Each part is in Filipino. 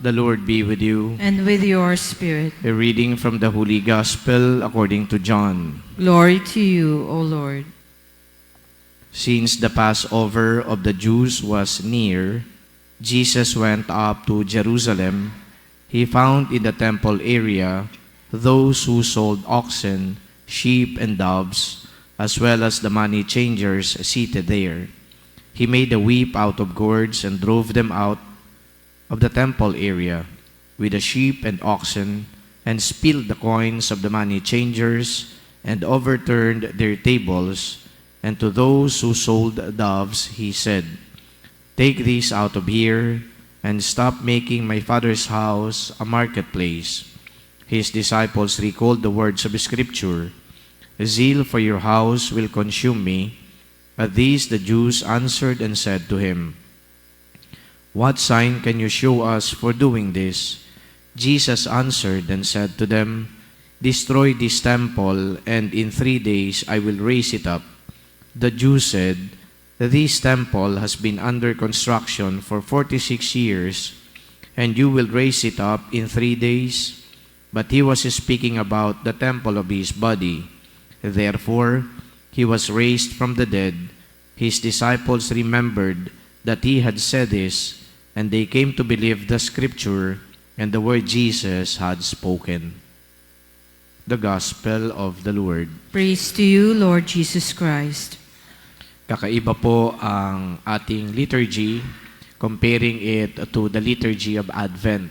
The Lord be with you. And with your spirit. A reading from the Holy Gospel according to John. Glory to you, O Lord. Since the Passover of the Jews was near, Jesus went up to Jerusalem. He found in the temple area those who sold oxen, sheep, and doves, as well as the money changers seated there. He made a whip out of gourds and drove them out of the temple area with the sheep and oxen, and spilled the coins of the money changers, and overturned their tables. And to those who sold doves, he said, "Take these out of here, and stop making my Father's house a marketplace." His disciples recalled the words of Scripture, "Zeal for your house will consume me." At this the Jews answered and said to him, "What sign can you show us for doing this?" Jesus answered and said to them, "Destroy this temple, and in 3 days I will raise it up." The Jews said, "This temple has been under construction for 46 years, and you will raise it up in 3 days?" But he was speaking about the temple of his body. Therefore, he was raised from the dead. His disciples remembered that he had said this, and they came to believe the Scripture and the word Jesus had spoken. The Gospel of the Lord. Praise to you, Lord Jesus Christ. Kakaiba po ang ating liturgy, comparing it to the liturgy of Advent.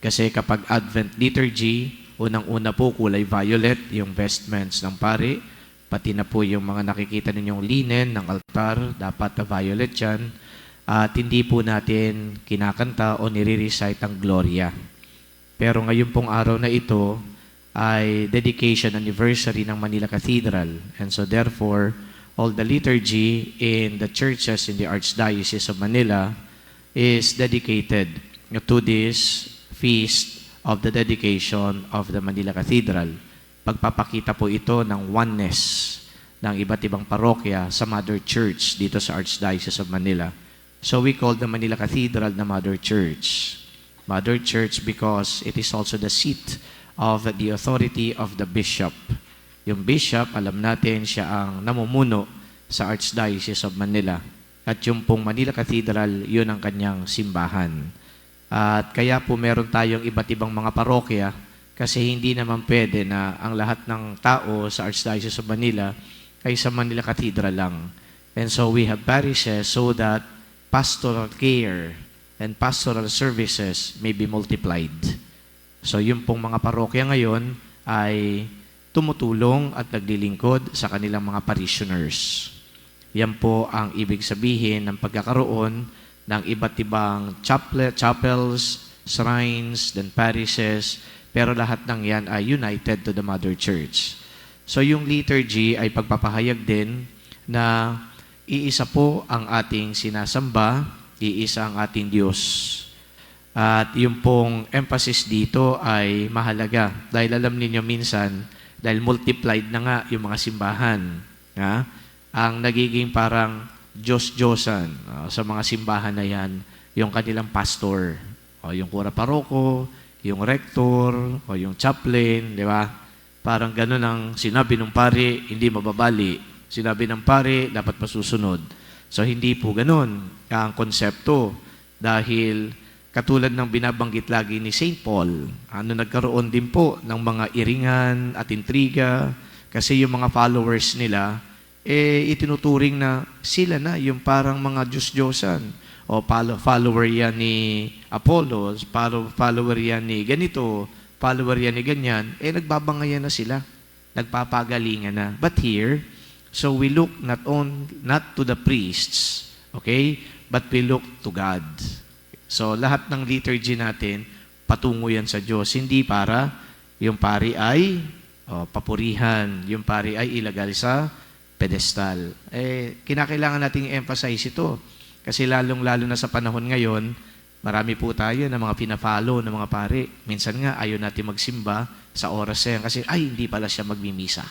Kasi kapag Advent liturgy, unang-una po kulay violet, yung vestments ng pari, pati na po yung mga nakikita ninyong linen ng altar, dapat na violet yan. At hindi po natin kinakanta o nire-recite ang Gloria. Pero ngayon pong araw na ito ay dedication anniversary ng Manila Cathedral. And so therefore, all the liturgy in the churches in the Archdiocese of Manila is dedicated to this feast of the dedication of the Manila Cathedral. Pagpapakita po ito ng oneness ng iba't ibang parokya sa Mother Church dito sa Archdiocese of Manila. So we call the Manila Cathedral the Mother Church. Mother Church because it is also the seat of the authority of the bishop. Yung bishop, alam natin, siya ang namumuno sa Archdiocese of Manila. At yung pong Manila Cathedral, yun ang kanyang simbahan. At kaya po meron tayong iba't ibang mga parokya kasi hindi naman pwede na ang lahat ng tao sa Archdiocese of Manila ay sa Manila Cathedral lang. And so we have parishes so that pastoral care and pastoral services may be multiplied. So yung pong mga parokya ngayon ay tumutulong at naglilingkod sa kanilang mga parishioners. Yan po ang ibig sabihin ng pagkakaroon ng iba't ibang chapels, shrines, then parishes, pero lahat ng yan ay united to the Mother Church. So yung liturgy ay pagpapahayag din na iisa po ang ating sinasamba, iisa ang ating Diyos. At yung pong emphasis dito ay mahalaga dahil alam ninyo minsan, dahil multiplied na nga yung mga simbahan, ang nagiging parang Diyos-Diyosan sa mga simbahan na yan, yung kanilang pastor, o yung kura paroko, yung rector, o yung chaplain, di ba? Parang ganun ang sinabi ng pari, hindi mababali. Sinabi ng pari, dapat masusunod. So hindi po ganun ang konsepto dahil katulad ng binabanggit lagi ni St. Paul, nagkaroon din po ng mga iringan at intriga kasi yung mga followers nila, itinuturing na sila na yung parang mga Diyos-Diyosan. O follower yan ni Apollos, follower yan ni ganito, follower yan ni ganyan, nagbabangayan na sila, nagpapagalingan na. But here, so we look not to the priests, okay, but we look to God. So lahat ng liturgy natin, patungo yan sa Diyos. Hindi para yung pari ay papurihan, yung pari ay ilagay sa pedestal. Kinakailangan nating emphasize ito. Kasi lalong-lalo na sa panahon ngayon, marami po tayo na mga pina-follow ng mga pari. Minsan nga, ayaw natin magsimba sa oras yan kasi, hindi pala siya magmimisa.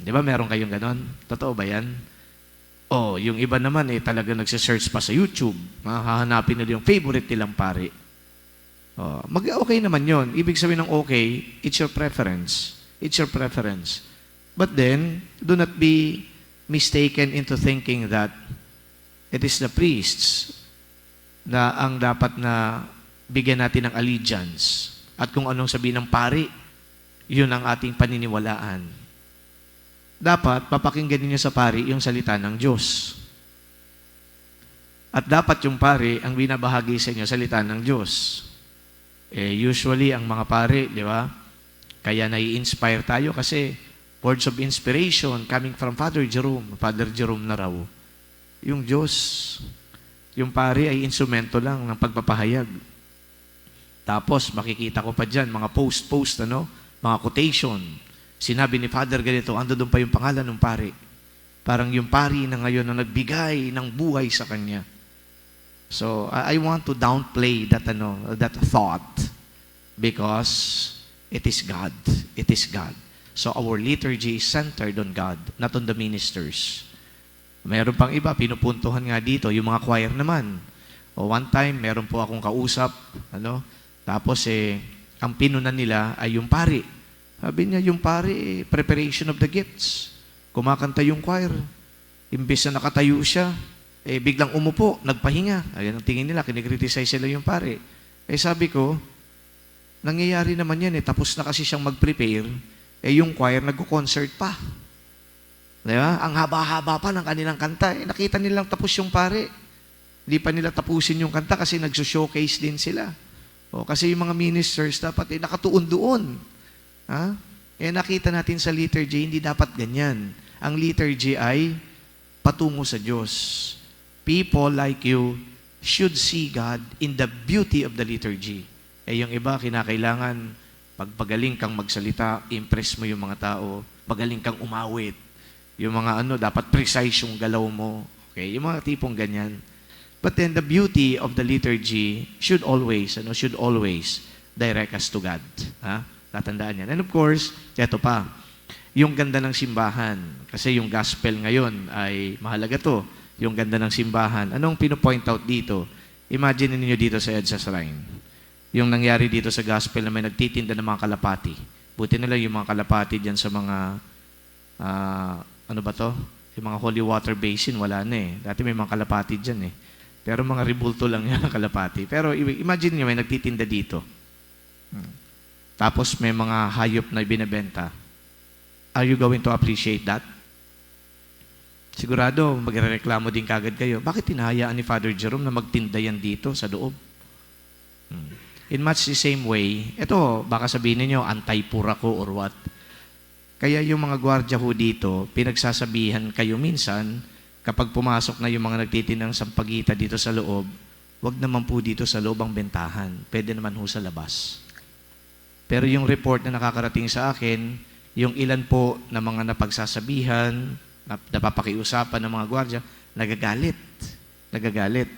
Di ba meron kayong ganon? Totoo ba yan? Yung iba naman talaga nagsisearch pa sa YouTube. Hahanapin nila yung favorite nilang pari. Okay naman yon. Ibig sabihin ng okay, it's your preference. It's your preference. But then, do not be mistaken into thinking that it is the priests na ang dapat na bigyan natin ng allegiance. At kung anong sabihin ng pari, yun ang ating paniniwalaan. Dapat, papakinggan ninyo sa pari yung salita ng Diyos. At dapat yung pari ang binabahagi sa inyo salita ng Diyos. Usually, ang mga pari, di ba? Kaya nai-inspire tayo kasi words of inspiration coming from Father Jerome na raw. Yung Diyos, yung pari ay instrumento lang ng pagpapahayag. Tapos, makikita ko pa dyan, mga post, mga quotation. Sinabi ni Father ganito, ando doon pa yung pangalan ng pari. Parang yung pari na ngayon na nagbigay ng buhay sa kanya. So, I want to downplay that thought because it is God. It is God. So, our liturgy is centered on God, not on the ministers. Meron pang iba, pinupuntuhan nga dito, yung mga choir naman. One time, meron po akong kausap, tapos ang pinunan nila ay yung pari. Sabi niya, yung pari, preparation of the gifts. Kumakanta yung choir. Imbes na nakatayo siya, biglang umupo, nagpahinga. Ayan ang tingin nila, kinikriticize sila yung pari. Sabi ko, nangyayari naman yan tapos na kasi siyang mag-prepare, yung choir nagko-concert pa. Diba? Ang haba-haba pa ng kanilang kanta. Nakita nilang tapos yung pari. Hindi pa nila tapusin yung kanta kasi nagso-showcase din sila. Kasi yung mga ministers dapat nakatuon doon. Nakita natin sa liturgy, hindi dapat ganyan. Ang liturgy ay patungo sa Diyos. People like you should see God in the beauty of the liturgy. Yung iba, kinakailangan, pagpagaling kang magsalita, impress mo yung mga tao, pagaling kang umawit. Yung mga dapat precise yung galaw mo. Okay? Yung mga tipong ganyan. But then the beauty of the liturgy should always direct us to God. Tatandaan yan. And of course, eto pa, yung ganda ng simbahan. Kasi yung gospel ngayon ay mahalaga to. Yung ganda ng simbahan. Anong pino-point out dito? Imagine niyo dito sa EDSA Shrine. Yung nangyari dito sa gospel na may nagtitinda ng mga kalapati. Buti na lang yung mga kalapati dyan sa mga, yung mga holy water basin, wala na Dati may mga kalapati dyan Pero mga ribulto lang yung kalapati. Pero imagine niyo may nagtitinda dito. Tapos may mga hayop na binebenta. Are you going to appreciate that? Sigurado, magrereklamo din kagad kayo. Bakit tinahayaan ni Father Jerome na magtinda yan dito sa loob? In much the same way, ito, baka sabihin niyo anti-pura ko or what. Kaya yung mga gwardiya ho dito, pinagsasabihan kayo minsan, kapag pumasok na yung mga nagtitinang sampagita dito sa loob, wag naman po dito sa loob ang bentahan. Pwede naman ho sa labas. Pero yung report na nakakarating sa akin, yung ilan po na mga napagsasabihan, napapakiusapan ng mga gwardiya, nagagalit.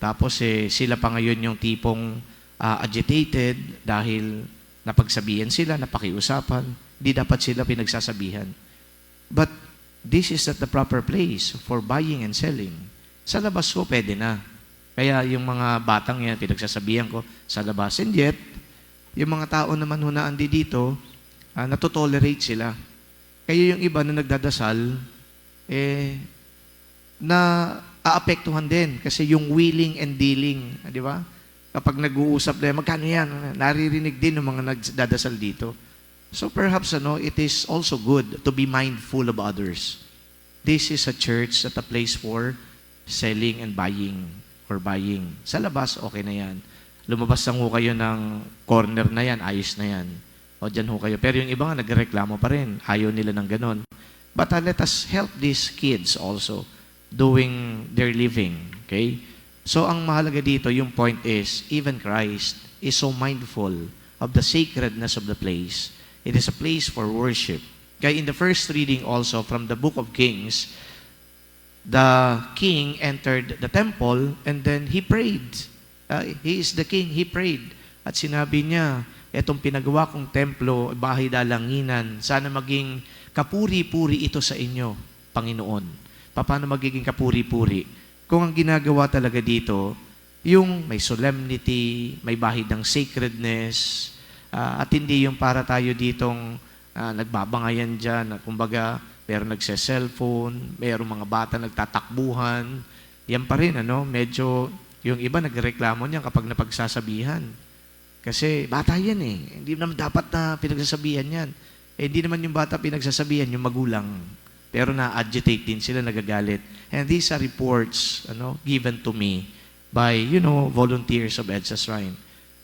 Tapos sila pa ngayon yung tipong agitated dahil napagsabihan sila, napakiusapan. Di dapat sila pinagsasabihan. But this is not the proper place for buying and selling. Sa labas ko, pwede na. Kaya yung mga batang yan, pinagsasabihan ko sa labas. And yet, yung mga tao naman hunaan dito, natotolerate sila. Kaya yung iba na nagdadasal, na aapektuhan din. Kasi yung willing and dealing, di ba? Kapag nag-uusap na, magkano yan? Naririnig din ng mga nagdadasal dito. So perhaps it is also good to be mindful of others. This is a church at a place for selling and buying or buying. Sa labas, okay na yan. Lumabas lang ho kayo ng corner na yan, ayos na yan. O dyan ho kayo. Pero yung iba nga nagreklamo pa rin. Ayaw nila ng ganon. But let us help these kids also doing their living. Okay? So ang mahalaga dito, yung point is, even Christ is so mindful of the sacredness of the place. It is a place for worship. Kaya in the first reading also from the book of Kings, the king entered the temple and then he prayed. He is the king, he prayed. At sinabi niya, etong pinagawa kong templo, bahay dalanginan, sana maging kapuri-puri ito sa inyo, Panginoon. Paano magiging kapuri-puri? Kung ang ginagawa talaga dito, yung may solemnity, may bahid ng sacredness, at hindi yung para tayo ditong nagbabangayan dyan, na kumbaga, meron nagse-cellphone, meron mga bata nagtatakbuhan, yan pa rin, medyo, yung iba nagreklamo niyan kapag napagsasabihan. Kasi bata yan hindi naman dapat na pinagsasabihan yan. Hindi naman yung bata pinagsasabihan, yung magulang. Pero na-agitate din sila, nagagalit. And these are reports given to me by, volunteers of EDSA Shrine.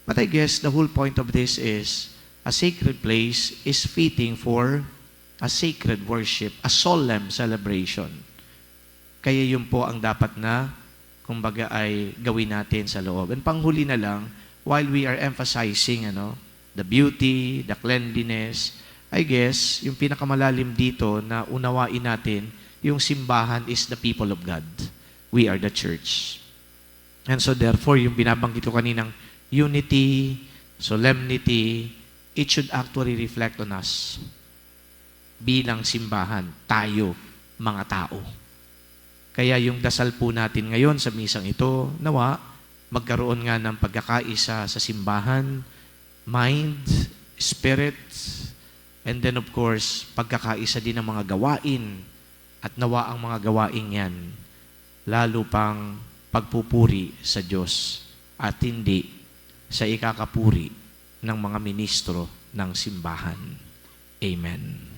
But I guess the whole point of this is a sacred place is fitting for a sacred worship, a solemn celebration. Kaya yun po ang dapat na, kumbaga, ay gawin natin sa loob. And panghuli na lang, while we are emphasizing the beauty, the cleanliness, I guess, yung pinakamalalim dito na unawain natin, yung simbahan is the people of God. We are the church. And so therefore, yung binabanggit ko kaninang unity, solemnity, it should actually reflect on us. Bilang simbahan, tayo, mga tao. Kaya yung dasal po natin ngayon sa misang ito, nawa, magkaroon nga ng pagkakaisa sa simbahan, mind, spirit, and then of course, pagkakaisa din ng mga gawain, at nawa ang mga gawain yan, lalo pang pagpupuri sa Diyos, at hindi sa ikakapuri ng mga ministro ng simbahan. Amen.